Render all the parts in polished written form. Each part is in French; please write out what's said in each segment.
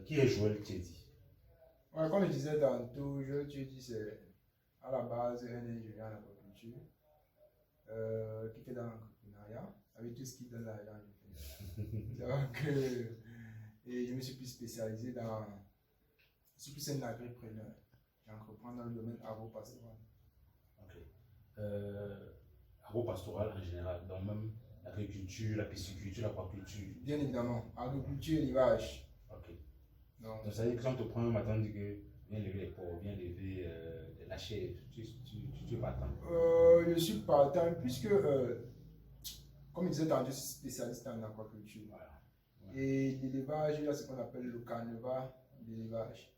Qui est Joël Tchedi? Ouais, comme je disais tantôt, Joël Tchedi, c'est à la base un ingénieur en aquaculture qui fait dans l'entrepreneuriat, avec tout ce qui donne l'argent. Donc, et je me suis plus spécialisé dans. Je suis plus un agripreneur. J'entreprends dans le domaine agro-pastoral. Ok. Agro-pastoral en général, donc même l'agriculture, la pisciculture, l'aquaculture. Bien évidemment, agriculture et élevage. Ok. Donc, ça veut dire que quand on te prend un matin, on dit que viens lever les porcs, viens lever la chèvre, tu es partant. je suis partant puisque, comme je disais tantôt, je suis spécialiste en aquaculture. Voilà. Et l'élevage, il y a ce qu'on appelle le carnivore d'élevage.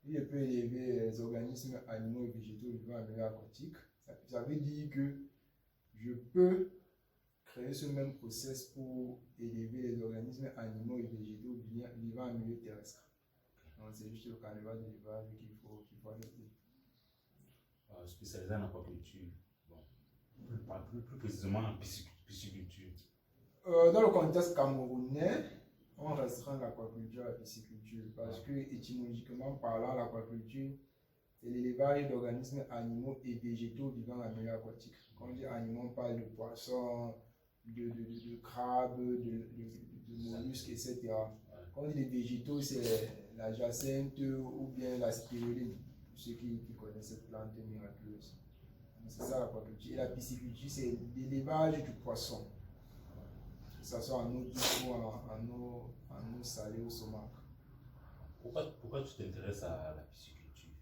Il peut élever les organismes animaux et végétaux vivant en milieu aquatique. Ça veut dire que je peux créer ce même process pour élever les organismes animaux et végétaux vivant en milieu terrestre. Donc c'est juste le carnivore d'élevage qu'il faut adopter. Spécialisé en aquaculture, bon, plus précisément en pisciculture. Dans le contexte camerounais, on restreint l'aquaculture à la pisciculture parce que, étymologiquement parlant, l'aquaculture, c'est l'élevage d'organismes animaux et végétaux vivant en milieu aquatique. Quand on dit animaux, on parle de poissons, de crabes, de mollusques, etc. Quand on dit les végétaux, c'est la jacinthe ou bien la spiruline, pour ceux qui connaissent cette plante miraculeuse. C'est ça l'aquaculture. Et la pisciculture, c'est l'élevage du poisson, que ce soit en eau douce ou en eau salée ou saumâtre. Pourquoi tu t'intéresses à la pisciculture?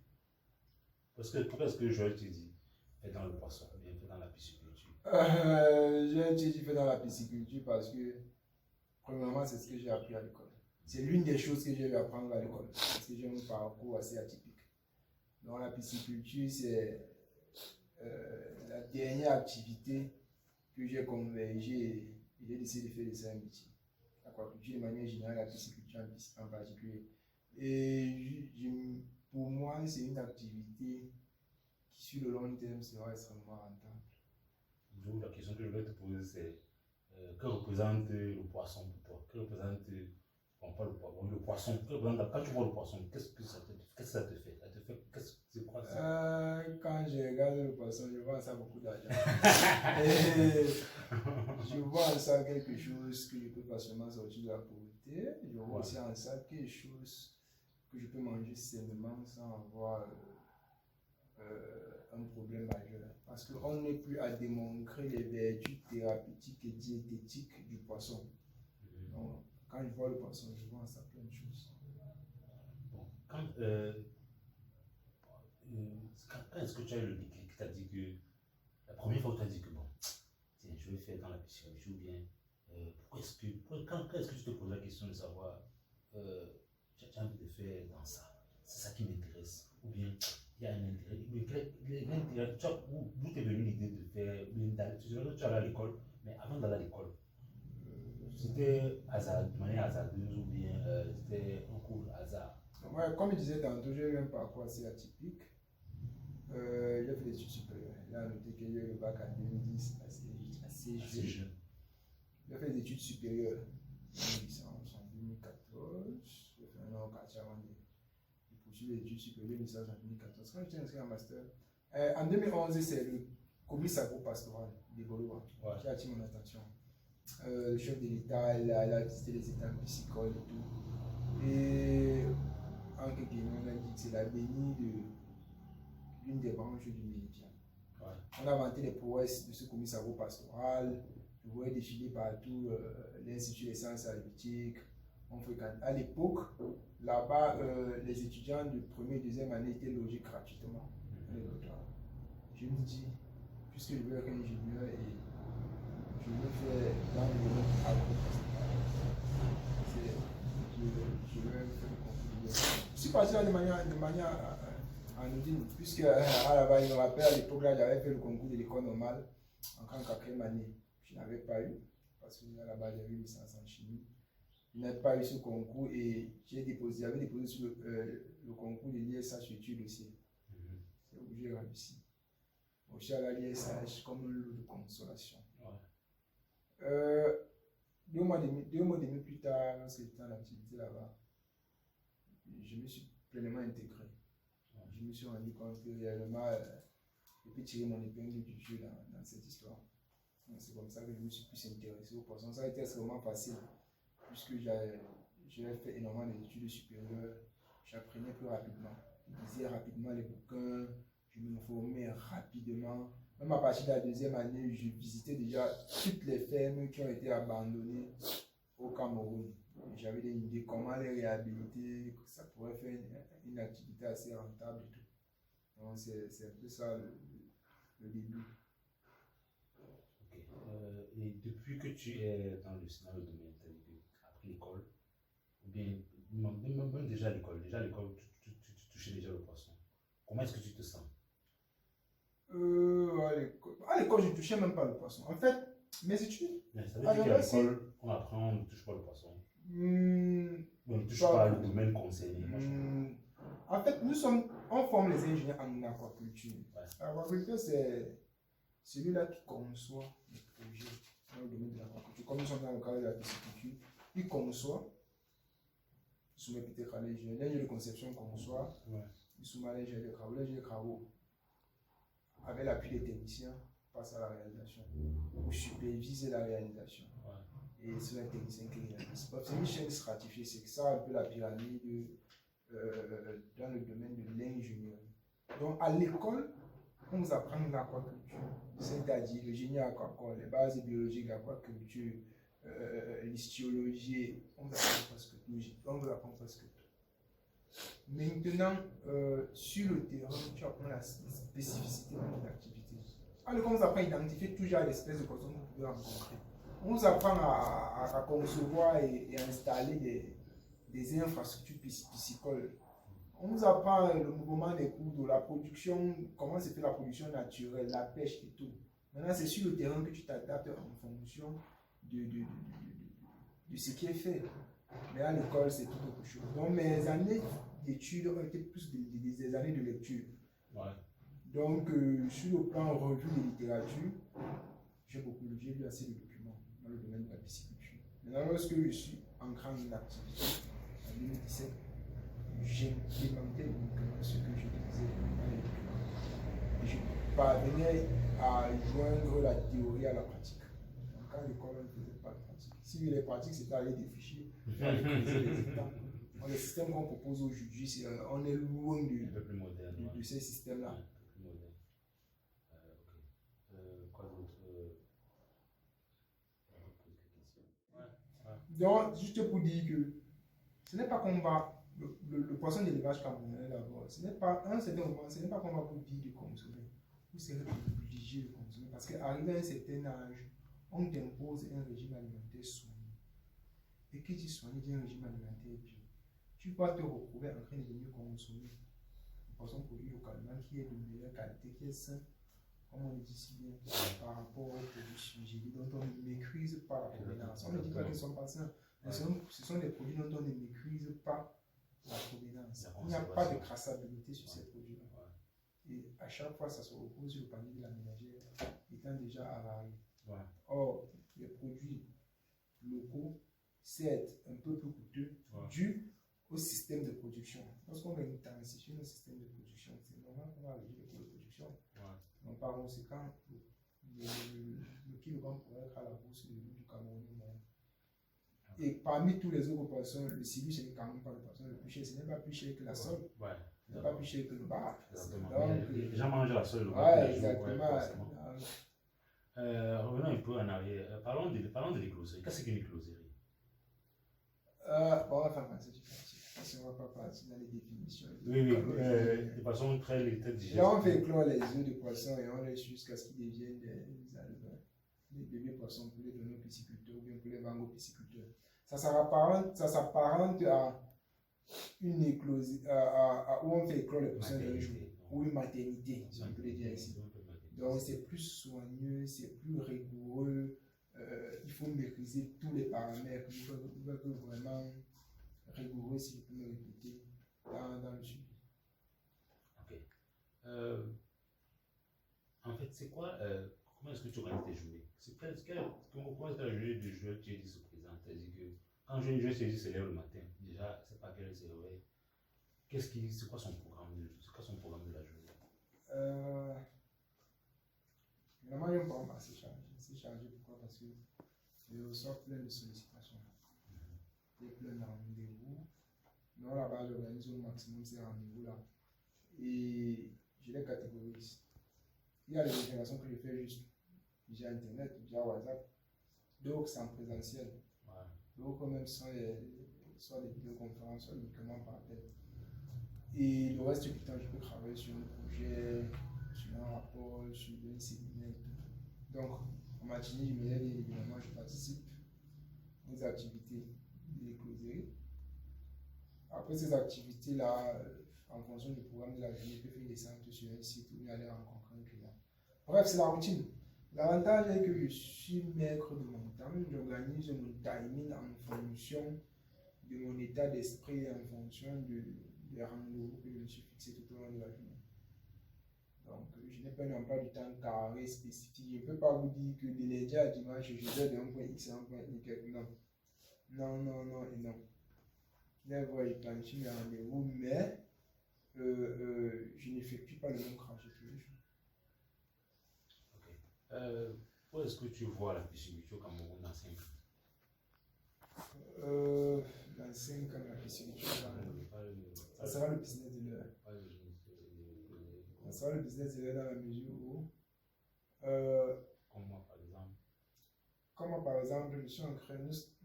Pourquoi est-ce que Joël te dit fais dans le poisson ou bien fais dans la pisciculture? Joël te dit fais dans la pisciculture parce que, premièrement, c'est ce que j'ai appris à l'école. C'est l'une des choses que j'ai dû apprendre à l'école parce que j'ai un parcours assez atypique. Donc la pisciculture, c'est la dernière activité que j'ai convergée et j'ai décidé de faire de ça un métier. L'aquaculture de manière générale, la pisciculture en particulier. Et pour moi, c'est une activité qui, sur le long terme, sera extrêmement rentable. Donc, la question que je vais te poser, c'est que représente le poisson pour toi? Que représente, le poisson? Quand tu vois le poisson, qu'est-ce que ça te fait? C'est quoi ça? Quand je regarde le poisson, je vois en ça beaucoup d'argent. Je vois en ça quelque chose que je peux facilement sortir de la pauvreté. Je vois aussi en ça quelque chose que je peux manger sainement sans avoir un problème majeur. Parce qu'on n'est plus à démontrer les vertus thérapeutiques et diététiques du poisson. Donc, quand je vois le poisson, je vois en ça plein de choses. Bon, quand est-ce que tu as eu le déclic qui t'a dit que, la première fois où tu as dit que bon, tiens, je vais faire dans la pisciculture ou bien, quand est-ce que tu te poses la question de savoir, j'ai envie de faire dans ça, c'est ça qui m'intéresse, ou bien il y a un intérêt, d'où t'es venue l'idée de faire, tu allais à l'école, mais avant d'aller à l'école, c'était de manière hasardeuse ou bien c'était un cours hasard? Ouais, comme je disais tantôt, j'ai eu un parcours assez atypique. J'ai fait des études supérieures. J'ai noté que j'ai eu le bac en 2010, assez jeune. J'ai fait des études supérieures, une licence en 2014. J'ai fait un an au quartier avant de poursuivre les études supérieures, une licence en 2014. Quand j'étais inscrit en master, en 2011, c'est le commissaire agro-pastoral de Boloba qui a attiré mon attention. Le chef de l'État, il a visité les états piscicoles et tout. Et en quelques mots, on a dit que c'est l'avenir de l'une des branches du média. On a vanté les prouesses de ce commissaire agro-pastoral. Je voyais défiler partout l'Institut des sciences halieutiques. À l'époque, là-bas, les étudiants de première et deuxième année étaient logés gratuitement. Je me dis, puisque je veux être ingénieur et je veux faire dans le domaine agro-pastoral, je veux faire le concours. Je suis parti là de manière anodine, puisque là-bas, il me rappelle, à l'époque, là, j'avais fait le concours de l'école normale en 4e année. Je n'avais pas eu, parce que là-bas, j'avais une licence en chimie. Je n'avais pas eu ce concours et j'avais déposé sur le concours de l'ISH sur le dossier. C'est où j'ai réussi. Je suis allé à l'ISH comme un lot de consolation. 2 mois et demi plus tard, lorsque j'étais en activité là-bas, je me suis pleinement intégré. Je me suis rendu compte que réellement, je peux tirer mon épingle du jeu dans cette histoire. C'est comme ça que je me suis plus intéressé aux poissons. Ça a été extrêmement facile, puisque j'ai fait énormément d'études supérieures. J'apprenais plus rapidement. Je lisais rapidement les bouquins, je m'informais rapidement. Même à partir de la deuxième année, je visitais déjà toutes les fermes qui ont été abandonnées au Cameroun. J'avais des idées comment les réhabiliter, que ça pourrait faire une activité assez rentable et tout. Donc c'est un peu ça le début. Ok. Et depuis que tu es dans le domaine, c'est-à-dire après l'école, ou bien même déjà à l'école, tu touchais déjà le poisson. Comment est-ce que tu te sens? À l'école, je ne touchais même pas le poisson. En fait, mes études. Mais ça veut dire qu'à l'école, on apprend, on ne touche pas le poisson. On ne touche pas le domaine concerné. En fait, on forme les ingénieurs en aquaculture. Ouais. L'aquaculture, c'est celui-là qui conçoit les projets dans le domaine de l'aquaculture. Comme nous sommes dans le cadre de la pisciculture, il conçoit, il soumet peut-être à l'ingénieur. L'ingénieur de conception conçoit, il soumet à l'ingénieur de travaux. Avec l'appui des techniciens, passe à la réalisation. Ou supervise la réalisation. Ouais. Et c'est un technicien qui réalise. C'est une chaîne stratifiée, c'est ça un peu la pyramide dans le domaine de l'ingénierie. Donc à l'école, on vous apprend l'aquaculture, c'est-à-dire le génie aquacole, les bases biologiques de l'aquaculture, l'histologie, on vous apprend presque tout. Maintenant, sur le terrain, tu apprends la spécificité de ton activité. À l'école, on vous apprend à identifier toujours l'espèce de poisson que vous pouvez rencontrer. On vous apprend à concevoir et à installer des infrastructures piscicoles. On vous apprend le mouvement des cours d'eau, la production, comment se fait la production naturelle, la pêche et tout. Maintenant, c'est sur le terrain que tu t'adaptes en fonction de ce qui est fait. Mais à l'école, c'est tout autre chose. Donc, mes années d'études ont été plus des années de lecture. Ouais. Donc, sur le plan revue de littérature, j'ai lu assez de documents dans le domaine de la pisciculture. Maintenant, lorsque je suis entré en activité, en 2017, j'implémentais uniquement ce que je disais dans les documents. Et je parvenais à joindre la théorie à la pratique. Donc, à l'école, on ne faisait pas de pratique. Si les pratiques, c'était aller déficher, aller creuser les étangs. Le système qu'on propose aujourd'hui, on est loin de ces systèmes-là. Quoi d'autre? Donc, juste pour dire que ce n'est pas qu'on va, le poisson d'élevage camerounais d'abord, ce n'est pas, à un certain moment, ce n'est pas qu'on va vous dire de consommer. Vous serez obligé de consommer parce qu'arrivé à un certain âge, on t'impose un régime alimentaire soigné. Et qui dit soigné dit un régime alimentaire bio. Tu vas te retrouver en train de venir consommer un poisson produit localement qui est de meilleure qualité, qui est sain, comme on le dit si bien, par rapport aux produits surgelés dont on ne maîtrise pas la provenance. On ne dit pas qu'ils sont pas sains, mais ce sont des produits dont on ne maîtrise pas la provenance. Il n'y a pas de traçabilité sur ces produits-là. Et à chaque fois, ça se repose sur le panier de la ménagère étant déjà avarié. Or, les produits locaux, c'est un peu plus coûteux dû au système de production. Lorsqu'on va intensifier le système de production, c'est normal qu'on va réduire les coûts de production. Donc, par conséquent, le kilogramme pourrait être à la bourse du Cameroun. Et parmi tous les autres poissons, le cibu, ce n'est quand même pas le poisson le plus cher. Ce n'est pas plus cher que la sole. Ce n'est pas plus cher que le bar. Donc, les gens mangent la sole. Exactement. Revenons un peu en arrière. Parlons de l'écloserie. Qu'est-ce qu'une écloserie? On va faire passer du pratique. Parce qu'on ne va pas partir dans les définitions. Oui, de façon très digeste. Là, on fait éclore les œufs de poisson et on laisse jusqu'à ce qu'ils deviennent des bébés poissons pour les donner aux pisciculteurs ou bien pour les vendre aux pisciculteurs. Ça s'apparente à une éclosion, où on fait éclore les poissons d'un jour, ou une maternité, si on peut le dire ainsi. Donc, c'est plus soigneux, c'est plus rigoureux. Il faut maîtriser tous les paramètres. Il faut être vraiment rigoureux, si je peux me répéter, dans le suivi. Ok. En fait, c'est quoi, comment est-ce que tu organises tes journées? Comment est-ce que la journée du joueur tu dis se présente? C'est-à-dire que quand un joueur se lève le matin, déjà, c'est pas quelle heure il se réveille. C'est quoi son programme de la journée? Vraiment, il y a un programme assez chargé. C'est chargé pourquoi? Parce que je reçois plein de sollicitations. Il y a plein de rendez-vous. Non, là-bas, j'organise au maximum ces rendez-vous-là. Et je les catégorise. Il y a des informations que je fais juste via Internet, via WhatsApp. D'autres, c'est en présentiel. Ouais. D'autres, même, soit des vidéoconférences, soit uniquement par appel. Et le reste du temps, je peux travailler sur un projet, sur un rapport, sur un séminaire et tout. Donc, en matinée, je me lève et évidemment, je participe aux activités des closeries. Après ces activités-là, en fonction du programme de la journée, je peux faire une descente sur un site où aller rencontrer un client. Bref, c'est la routine. L'avantage est que je suis maître de mon temps. J'organise mon timing en fonction de mon état d'esprit, en fonction des rendez-vous que je me suis fixé tout au long de la journée. Donc, je n'ai pas un emploi du temps carré spécifique. Je ne peux pas vous dire que de lundi à dimanche, je vais d'un point X à un point Y. Non. Non, non, non et non. Je planifie mes rendez-vous, mais je n'effectue pas le même trajet tous les jours. Ok. Où est-ce que tu vois la pisciculture au Cameroun dans 5 ans? Dans 5 ans, la pisciculture au Cameroun, ça sera le business de l'heure. Ça sera le business de l'heure dans la mesure où, comme moi par exemple. Comme moi par exemple, je suis en train,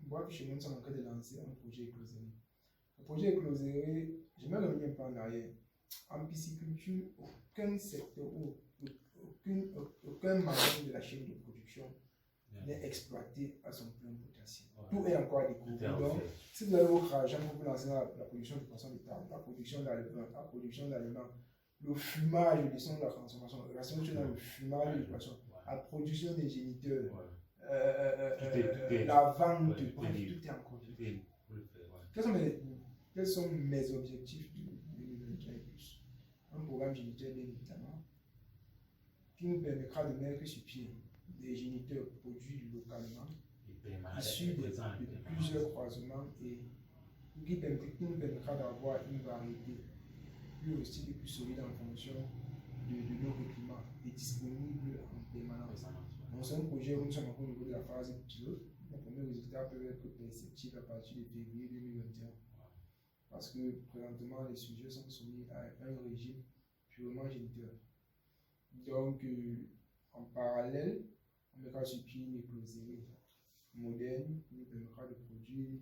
moi chez nous, nous sommes en train de lancer un projet écloserie. Le projet écloserie, j'aimerais revenir un peu en arrière. En pisciculture, aucun secteur ou aucun membre de la chaîne de production n'est exploité à son plein potentiel. Ouais. Tout est encore à découvrir. Donc, si vous avez votre argent pour vous lancer dans la production de poissons de table, la production d'aliments, la production d'aliments, le fumage, le descente de la transformation, la solution dans le fumage du poisson, la production des géniteurs, la vente, bref, tout est encore vivant. Quels sont mes objectifs de 2021 et plus? Un programme géniteur, bien évidemment, qui nous permettra de mettre sur pied des géniteurs produits localement, issus de plusieurs croisements et qui nous permettra d'avoir une variété plus hostile et plus solide en fonction de nos recrutements et disponible en permanence. Donc, c'est un projet où nous sommes encore au niveau de la phase pilote. Les premiers résultats peuvent être perceptibles à partir de février 2021. Parce que présentement, les sujets sont soumis à un régime purement géniteur. Donc, en parallèle, on mettra sur pied une écloserie moderne qui nous permettra de produire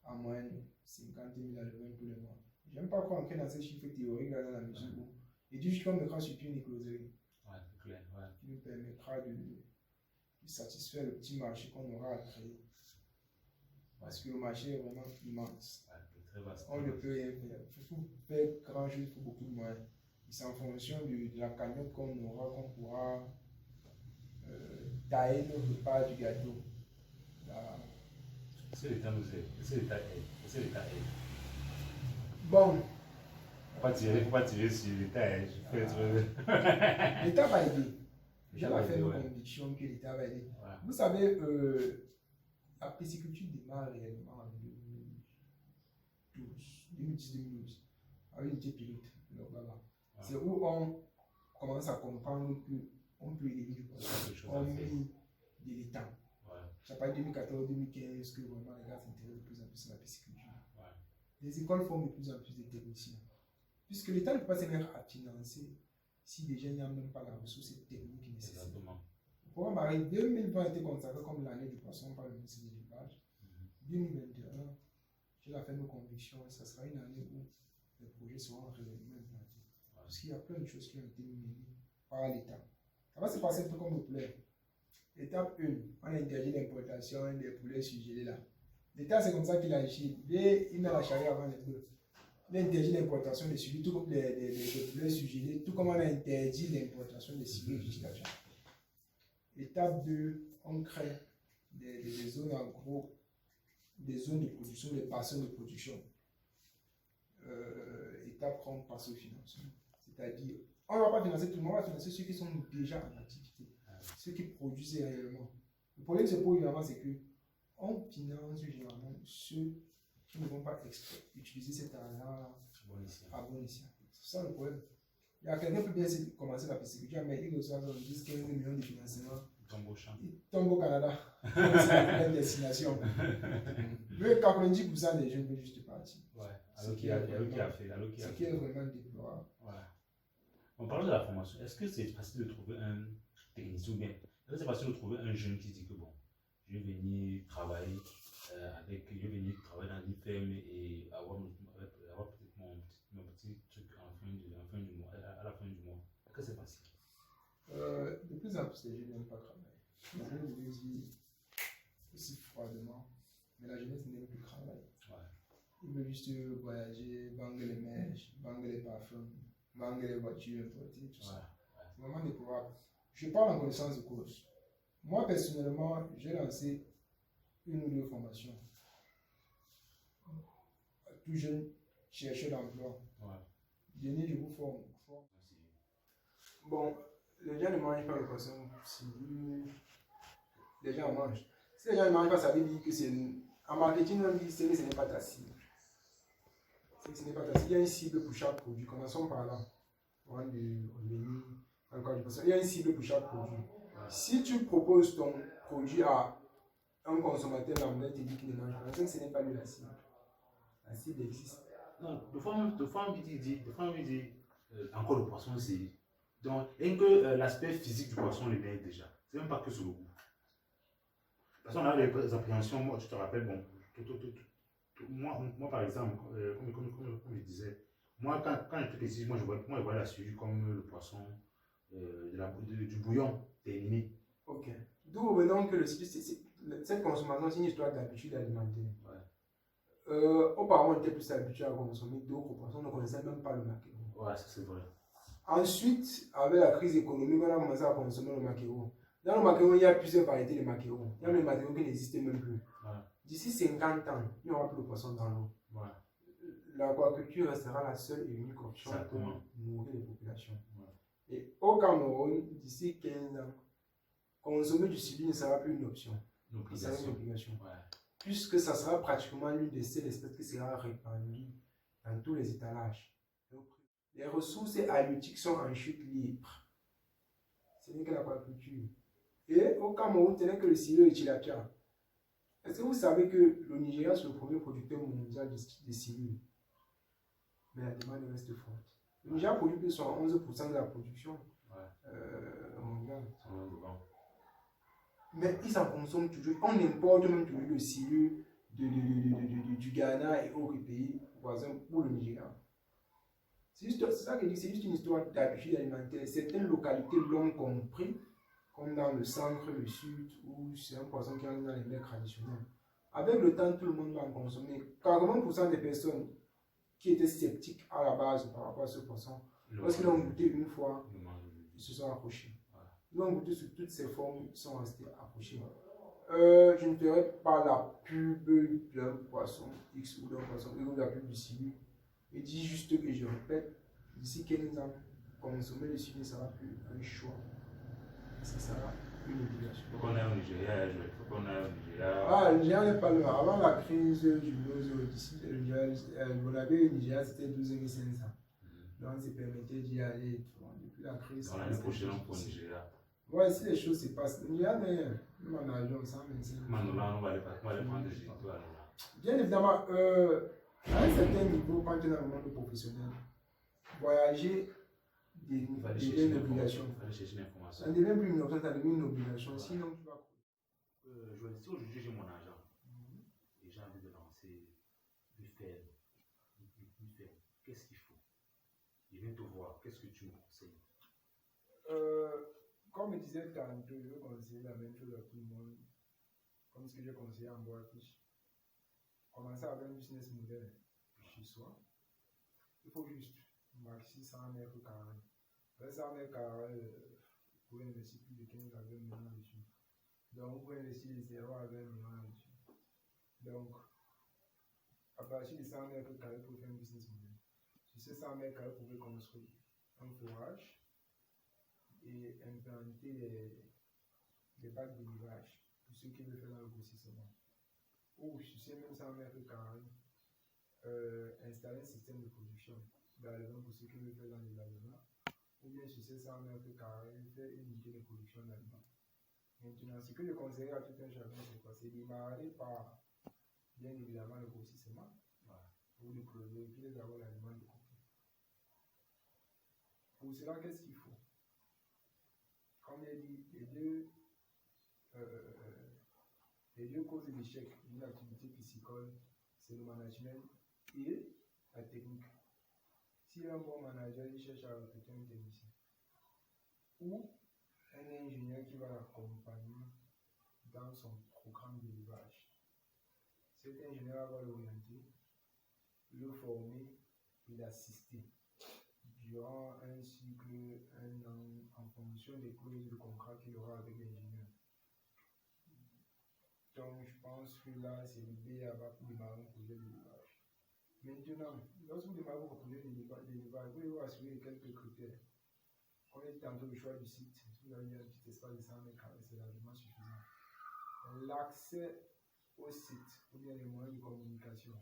en moyenne 50 000 alevins tous les mois. Je n'aime pas trop entrer dans ces chiffres théoriques là dans la mesure où, et du coup, on mettra sur pied une écloserie qui nous permettra de satisfaire le petit marché qu'on aura à créer. Parce que le marché est vraiment immense. On ne peut rien faire. Il faut faire grand chose, il faut beaucoup de moyens. C'est en fonction de la cagnotte qu'on aura qu'on pourra tailler notre part du gâteau. C'est l'État nous aide. C'est l'État aide. Bon. Faut pas tirer sur l'État. L'État va aider. J'ai la ferme conviction que l'État va aider. Voilà. Vous savez, la pisciculture démarre réellement en 2010-2012, avec une petite pilote. C'est où on commence à comprendre qu'on peut aider du poisson. On met de l'étang. Ça pas 2014-2015 que vraiment les gars s'intéressent de plus en plus à la pisciculture. Les écoles forment de plus en plus de techniciens. Puisque l'État ne peut pas se mettre à financer si déjà il n'y a même pas la ressource technique nécessaire. Exactement. Le programme Marie 2020 a été consacré comme l'année du poisson par le ministre de l'élevage. 2021, j'ai la ferme conviction que ce sera une année où les projets seront réellement implantés. Parce qu'il y a plein de choses qui ont été menées par l'État. Ça va se passer un peu comme le poulet. Étape 1, on a interdit l'importation des poulets surgelés là. L'État, c'est comme ça qu'il a agi. Il met la charrue avant les bœufs. Il a interdit l'importation des suivis, tout comme les poulets surgelés, tout comme on a interdit l'importation des suivis jusqu'à chaque. Étape 2, on crée des zones en gros, des zones de production, des basins de production. Étape 3, on passe au financement. C'est-à-dire, on ne va pas financer tout le monde, on va financer ceux qui sont déjà en activité, ceux qui produisent réellement. Le problème c'est pour évidemment, c'est que on finance généralement ceux qui ne vont pas utiliser cet argent ici. C'est ça le problème. Il y a quelqu'un qui peut bien commencer la pisciculture, mais il reçoit 10-15 millions de financement. Il tombe au Canada. C'est la destination. Le 90% des jeunes veulent juste partir. Ouais, alors qui a fait. Ce qui est vraiment déplorable. Voilà. On parle de la formation. Est-ce que c'est facile de trouver un technicien ou bien est-ce que c'est facile de trouver un jeune qui dit que bon, je vais venir travailler je vais venir travailler dans une ferme et avoir peut-être mon petit truc à la fin du mois. Est-ce que c'est facile? De plus en plus, les jeunes n'aiment pas travailler. Je vous le dis aussi froidement, mais la jeunesse n'aime plus travailler. Ouais. Ils veulent juste voyager, vendre les mèches, vendre les parfums, vendre les voitures importées, tout ça. Ouais. C'est vraiment déplorable. Je parle en connaissance de cause. Moi, personnellement, j'ai lancé une ou deux formations. Tout jeune, chercheur d'emploi. Ouais. Venez, je vous forme. Bon, les gens ne mangent pas le poisson. Si les gens en mangent. Si les gens ne mangent pas, ça veut dire que c'est. En marketing, on dit que ce n'est pas ta cible. Ce n'est pas ta cible. Il y a une cible pour chaque produit. Commençons par là. Il y a une cible pour chaque produit. Si tu proposes ton produit à un consommateur lambda, il te dit qu'il ne mange pas, ce n'est pas lui la cible. La cible existe. Non, de fois on lui dit encore le poisson, c'est. Donc, rien que l'aspect physique du poisson le met déjà. C'est même pas que sur le goût. Parce qu'on a les appréhensions, moi, tu te rappelles, bon, moi par exemple, comme je disais, moi quand j'étais petit, moi je voyais la suie comme le poisson du bouillon terminé. Ok. D'où revenons que cette consommation, c'est une histoire d'habitude alimentaire. Ouais. Auparavant, on était plus habitué à consommer d'autres poissons, on ne connaissait même pas le maquereau. Ouais, ça c'est vrai. Ensuite, avec la crise économique, on a commencé à consommer le maquereau. Dans le maquereau, il y a plusieurs variétés de maquereau. Il y a même des maquereaux qui n'existaient même plus. Ouais. D'ici 50 ans, il n'y aura plus de poissons dans l'eau. Ouais. L'aquaculture restera la seule et unique option pour nourrir les populations. Ouais. Et au Cameroun, d'ici 15 ans, consommer du silure ne sera plus une option. Ça sera une obligation. Ouais. Puisque ça sera pratiquement l'une des seules espèces qui sera répandue dans tous les étalages. Les ressources halieutiques sont en chute libre. Ce n'est que l'aquaculture. Et au Cameroun, ce n'est que le silure et le tilapia. Est-ce que vous savez que le Nigeria, c'est le premier producteur mondial de silure? Mais la demande reste forte. Le Nigeria produit plus de 11% de la production mondiale. Mais ils en consomment toujours. On importe même toujours le silure du Ghana et autres pays voisins pour le Nigeria. C'est ça que je dis, c'est juste une histoire d'habitude alimentaire. Certaines localités l'ont compris, comme dans le centre, le sud, où c'est un poisson qui est dans les mers traditionnels. Avec le temps, tout le monde va en consommer. 40% des personnes qui étaient sceptiques à la base par rapport à ce poisson, lorsqu'ils l'ont goûté une fois, ils se sont accrochés. Ils l'ont goûté sous toutes ses formes, ils sont restés accrochés. Je ne ferai pas la pub d'un poisson X ou d'un poisson Y ou la pub du silure. Je dis juste que je répète, d'ici 15 ans, consommer le silure ne sera plus un choix. Ça sera une obligation. Il faut qu'on aille au Nigeria, le Nigeria n'est pas loin. Avant la crise du Nozo, d'ici le Nigeria, c'était 12 500. Donc, on s'est permettait d'y aller. Depuis la crise. Dans l'année prochaine, on prend le Nigeria. Ouais, si les choses se passent. Le Nigeria, même en avion, 125. Manola, on va aller prendre le Nigeria. Bien évidemment, à un certain niveau, quand tu es dans le monde professionnel, voyager devient une obligation. Ça ne devient plus une option, ça devient une obligation. Sinon, tu vas. Je dis, si aujourd'hui j'ai mon argent et j'ai envie de lancer une ferme, qu'est-ce qu'il faut? Je viens te voir, qu'est-ce que tu me conseilles? Comme je disais tantôt, je vais conseiller la même chose à tout le monde, comme ce que j'ai conseillé en bois fiche. Commencer avec un business model chez soi. Il faut juste maxi 100 mètres carrés. Avec 100 mètres carrés, vous pouvez investir plus de 15 à 20 millions dessus. Donc, vous pouvez investir de 0 à 20 millions dessus. Donc, à partir de 100 mètres carrés, vous pouvez faire un business model. Sur ces 100 mètres carrés, vous pouvez construire un forage et implanter des bacs de livage pour ceux qui veulent faire un grossissement. Ou sur ces mêmes 100 mètres carrés, installer un système de production. production d'alevin pour ceux qui veulent faire dans les aliments, ou bien sur ces 100 mètres carrés, faire une unité de production d'aliments. Maintenant, ce que je conseille à tout un chacun, c'est quoi? C'est démarrer par, bien évidemment, le grossissement, pour le produire, et puis d'avoir l'aliment de côté. Pour cela, qu'est-ce qu'il faut? Comme il a dit, les deux causes d'échec d'une activité piscicole, c'est le management et la technique. Si un bon manager il cherche à recruter un technicien ou un ingénieur qui va l'accompagner dans son programme d'élevage, cet ingénieur va l'orienter, le former et l'assister durant un cycle, un an, en fonction des clauses de contrat qu'il aura avec l'ingénieur. Donc, je pense que là, c'est le B.A.B.A. pour démarrer un projet d'élevage. Maintenant, lorsque vous démarrez votre projet d'élevage, vous devez assurer quelques critères. Comme on a dit tantôt, le choix du site. Si vous avez un petit espace de 100 mètres carrés, c'est largement suffisant. L'accès au site, ou bien les moyens de communication.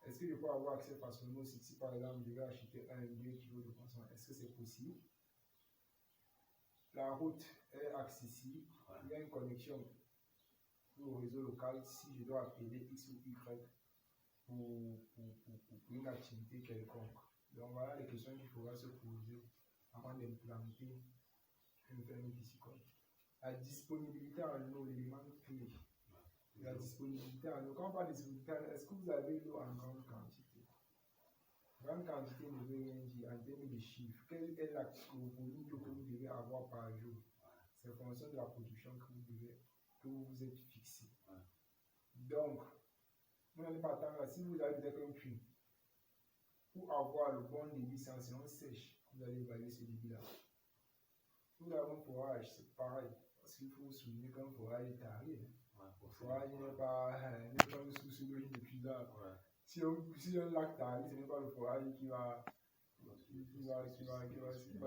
Est-ce que je peux avoir accès facilement au site? Si par exemple, je vais acheter 1-2 kg de poisson, est-ce que c'est possible? La route est accessible, il y a une connexion au réseau local si je dois appeler X ou Y pour une activité quelconque. Donc voilà les questions qu'il faudra se poser avant d'implanter une ferme piscicole. La disponibilité en eau, l'élément clé. La disponibilité en eau. Quand on parle de disponibilité en eau, est-ce que vous avez l'eau en grande quantité? Grande quantité ne veut rien dire en termes de chiffres. Quel est le volume d'eau que vous devez avoir par jour? C'est en fonction de la production que vous vous êtes fixé. Donc, vous n'allez pas attendre, si vous avez peut-être un puits, pour avoir le bon débit, c'est en saison sèche, vous allez évaluer ce débit-là. Si vous avez un forage, c'est pareil, parce qu'il faut vous souvenir qu'un forage est taré. Le forage n'est pas sous l'eau depuis là. Si un lac taré, ce n'est pas le forage qui va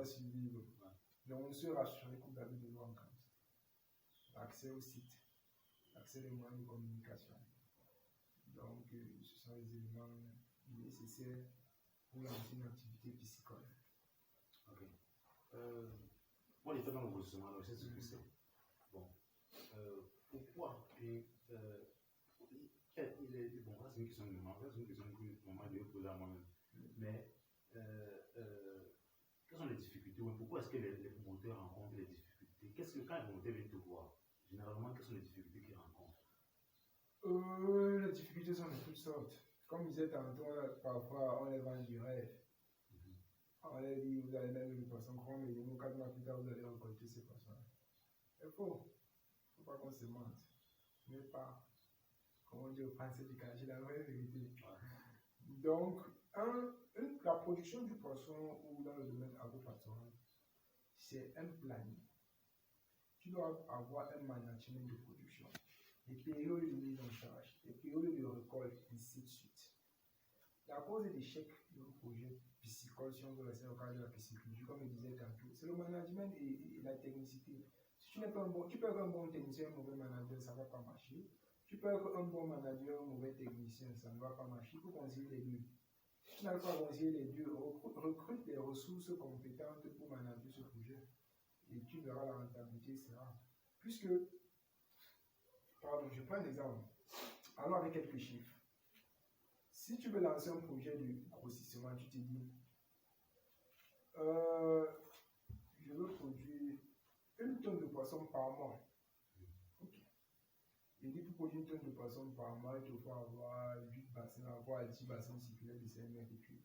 survivre. Donc, on se rassurer que vous avez de l'eau en quantité. Accès au site, accès aux moyens de communication. Donc, ce sont les éléments nécessaires pour lancer une activité piscicole. Ok. Moi, j'étais dans le grossissement, alors je sais ce que c'est. Bon. Pourquoi bon, ça c'est une question de maman, c'est une question que maman devait poser à moi-même. Mais, quelles sont les difficultés? Pourquoi est-ce que les promoteurs rencontrent les difficultés? Quand les promoteurs viennent te voir, généralement, quelles sont les difficultés qu'ils rencontrent? Les difficultés sont de toutes sortes. Comme je disais tantôt, parfois on les vend du rêve. On les dit, vous allez mettre le poisson chrome et 4 mois plus tard, vous allez récolter ces poissons. Il faut pas qu'on se mente. Ce n'est pas, comme on dit au français du cacher, la vraie vérité. Donc, la production du poisson ou dans le domaine agro-pastoral, c'est un planning. Tu dois avoir un management de production, des périodes de mise en charge, des périodes de récolte, ainsi de suite. La cause d'échec d'un projet piscicole, si on veut rester au cadre de la pisciculture, comme je disais tantôt, c'est le management et la technicité. Si tu n'es pas tu peux être un bon technicien, un mauvais manager, ça ne va pas marcher. Tu peux être un bon manager, un mauvais technicien, ça ne va pas marcher. Il faut concilier les deux. Si tu n'arrives pas à concilier les deux, recrute des ressources compétentes pour manager ce projet. Et tu verras la rentabilité sera. Puisque, pardon, je prends un exemple. Allons avec quelques chiffres. Si tu veux lancer un projet de grossissement, tu te dis, je veux produire 1 tonne de poisson par mois. Ok. Et dit pour produire 1 tonne de poisson par mois, il faut avoir 8 bassins, avoir 10 bassins circulaires de 5 mètres cubes.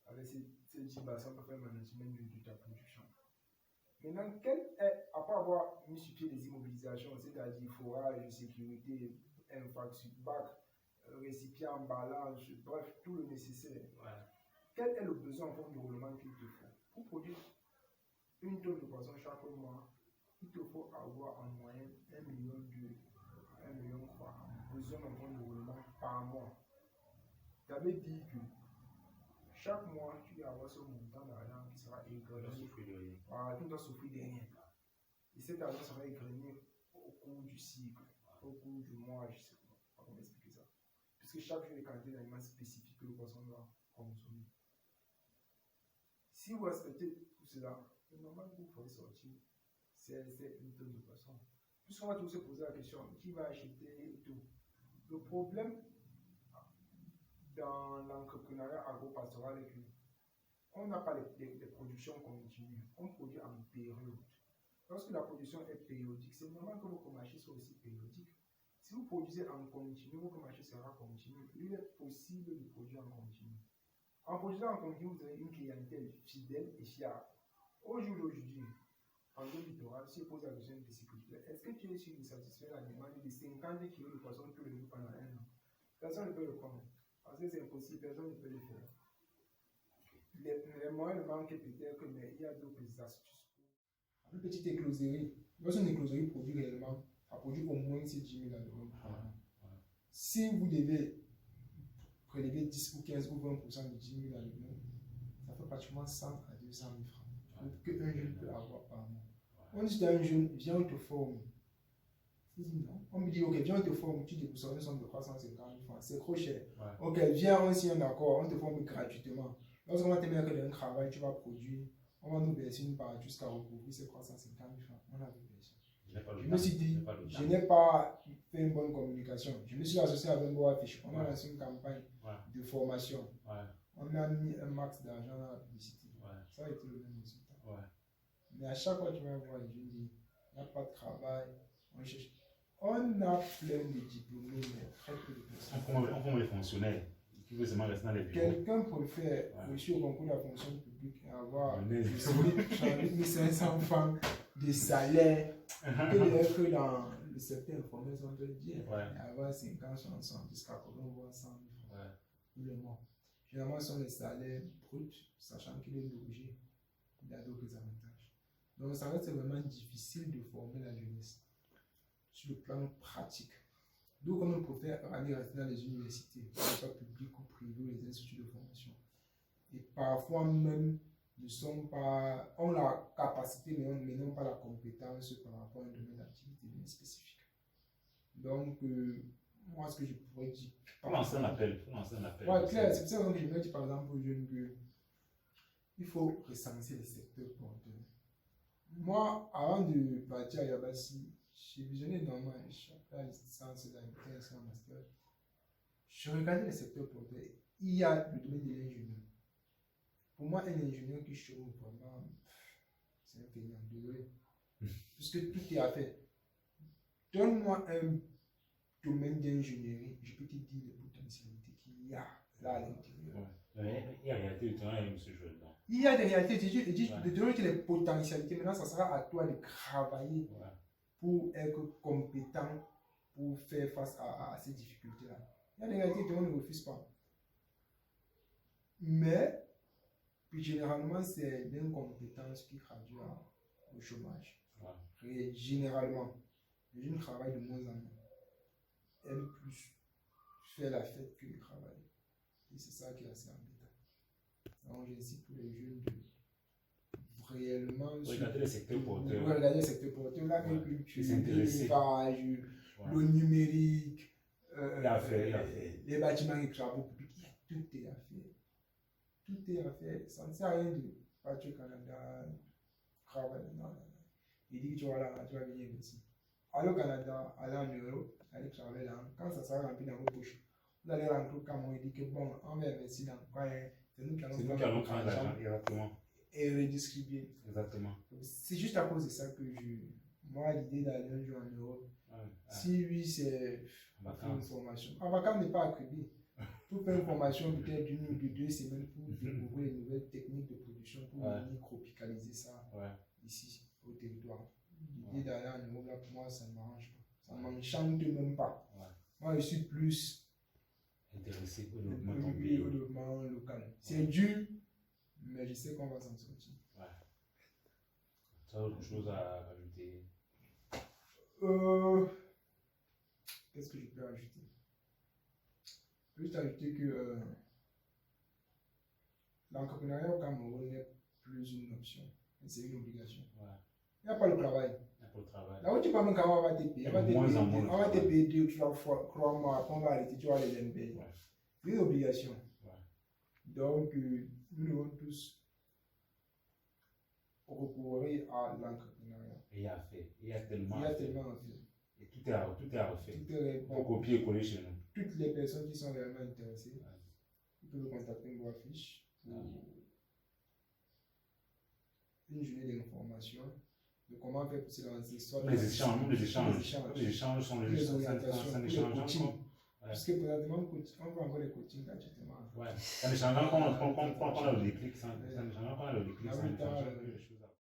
Avec ces 10 bassins, on peut faire le management de ta production. Maintenant, après avoir mis sur pied les immobilisations, c'est-à-dire forage, sécurité, infrastructure, bac, récipient, emballage, bref, tout le nécessaire. Quel est le besoin en forme de roulement qu'il te faut? Pour produire 1 tonne de poisson chaque mois, il te faut avoir en moyenne 1,2 million à 1,3 million besoin en forme de roulement par mois. Ça veut dire que chaque mois, tu dois avoir ce montant d'argent qui sera égrené. Tu dois souffrir de rien. Et cet argent sera égrené au cours du cycle, au cours du mois, je ne sais pas comment expliquer ça. Puisque chaque jour est quantité d'aliments spécifiques que le poisson doit consommer. Si vous respectez tout cela, c'est normal que vous pouvez sortir une tonne de poissons. Puisqu'on va tous se poser la question, qui va acheter et tout. Le problème dans l'entrepreneuriat agro-pastoral est que on n'a pas les productions continues, on produit en période. Lorsque la production est périodique, c'est normal que vos marchés soient aussi périodiques. Si vous produisez en continu, votre marché sera continu. Il est possible de produire en continu. En produisant en continu, vous avez une clientèle fidèle et fiable. Au jour d'aujourd'hui, en zone littorale, si on pose la question de pisciculture, est-ce que tu es sûr de satisfaire la demande de 50 kg de poissons tous les jours pendant un an? Personne ne peut le prendre. Parce que c'est impossible, personne ne peut le faire. Les moyens manquent peut-être, mais il y a d'autres astuces. Une petite écloserie. Lorsqu'une écloserie produit réellement, ça produit au moins 10 000 euros par an. Si vous devez prélever 10 ou 15 ou 20% de 10 000 euros, ça fait pratiquement 100 à 200 000 francs qu'un jeune peut avoir par mois. On dit à un jeune, viens, on te forme. Il dit non. On me dit, ok, viens, on te forme, tu débourses une somme de 350 000 francs. C'est trop cher. Ok, viens, on signe un accord, on te forme gratuitement. Lorsqu'on va te mettre dans un travail, tu vas produire, on va nous verser une part jusqu'à recouvrir ces 350 000 francs. On a vu personne. Je me suis dit, je n'ai pas fait une bonne communication. Je me suis associé avec un affiche. On a lancé une campagne de formation. On a mis un max d'argent dans la publicité. Ça a été le même résultat. Mais à chaque fois que tu vas voir, je dis, il n'y a pas de travail. On cherche. On a plein de diplômés, mais très peu de personnes. On forme les fonctionnaires qui veulent seulement rester dans les bureaux. Quelqu'un préfère réussir au concours de la fonction publique et avoir 8 500 francs de salaire que dans le secteur informel, on peut dire, et avoir 50, 60, jusqu'à 80, voire 100 000 francs tous les mois. Généralement, ce sont les salaires bruts, sachant qu'il est logé. Il y a d'autres avantages. Donc, ça reste vraiment difficile de former la jeunesse sur le plan pratique. Donc, on préfère aller rester dans les universités, que ce soit publiques ou privées, les instituts de formation. Et parfois même, ne sont pas, ont la capacité, mais n'ont pas la compétence par rapport à un domaine d'activité bien spécifique. Donc, moi, ce que je pourrais dire. Faut lancer un appel. Ouais, clair, c'est pour ça que je me dis par exemple aux jeunes qu'il faut recenser les secteurs porteurs. Moi, avant de partir à Yabassi, j'ai visionné normalement, je fais la licence d'agriculture en master. Je regardais les secteurs porteurs. Il y a le domaine de l'ingénieur. Pour moi, un ingénieur qui chôme vraiment, c'est un feignant, désolé. Puisque tout est à faire. Donne-moi un domaine d'ingénierie, je peux te dire les potentialités qu'il y a là à l'intérieur. Il y a réalité du terrain, M. Joël. Il y a des réalités, de donner les potentialités. Maintenant, ça sera à toi de travailler pour être compétent, pour faire face à ces difficultés-là. Il y a des réalités que on ne refuse pas. Mais, puis généralement, c'est l'incompétence qui traduit au chômage. Et généralement, les jeunes travaillent de moins en moins. Aiment plus faire la fête que le travail. Et c'est ça qui est assez embêtant. Donc, j'incite tous les jeunes de réellement regarder les secteurs porteurs. Regarder les secteurs porteurs, l'agriculture, l'élevage, le numérique, les bâtiments et travaux publics. Tout est à faire. Tout est à faire. Ça ne sert à rien de partir au Canada, travailler. Non. Il dit que tu vas venir ici. Aller au Canada, aller en Europe, aller travailler là. Quand ça sera rempli dans vos poches, vous allez rentrer au Cameroun et dire que bon, on va investir dans quoi. C'est nous qui allons prendre l'argent et redistribuer. Exactement. C'est juste à cause de ça que moi, l'idée d'aller un jour en Europe, si oui, c'est une formation. En vacances n'est pas attribué. Pour faire une formation peut-être d'une ou de 2 semaines pour découvrir les nouvelles techniques de production pour micro-picaliser ça ici au territoire. L'idée d'aller en Europe, là, pour moi, ça ne m'arrange pas. Ça ne m'enchante même pas. Moi, je suis plus intéressé au développement local. C'est dur, mais je sais qu'on va s'en sortir. Tu as autre chose à ajouter? Qu'est-ce que je peux ajouter? Je peux juste ajouter que l'entrepreneuriat au Cameroun n'est plus une option, mais c'est une obligation. Il n'y a pas le travail. Là où tu parles, on va te payer. On va te payer 2 3 fois, crois-moi, après on va arrêter, tu vas les MB. C'est une obligation. Donc, nous devons tous liées à l'entrepreneuriat. Et il y a à faire. Il y a tellement Il y à a faire. tellement à faire. Et tout est à refaire. Tout est Il faut copier et coller chez nous. toutes les personnes qui sont réellement intéressées, Ouais. ils peuvent contacter une voie fiche pour Ouais. une journée d'information de comment faire pour se lancer. Soit Les échanges, les échanges, les échanges sont les orientations, un les échange. coachings. Ouais. Puisque présentement, on va encore les coachings gratuitement. Ouais. Un échange, quand on a le déclic, c'est un échange, quand on a le déclic, En c'est un même temps, échange.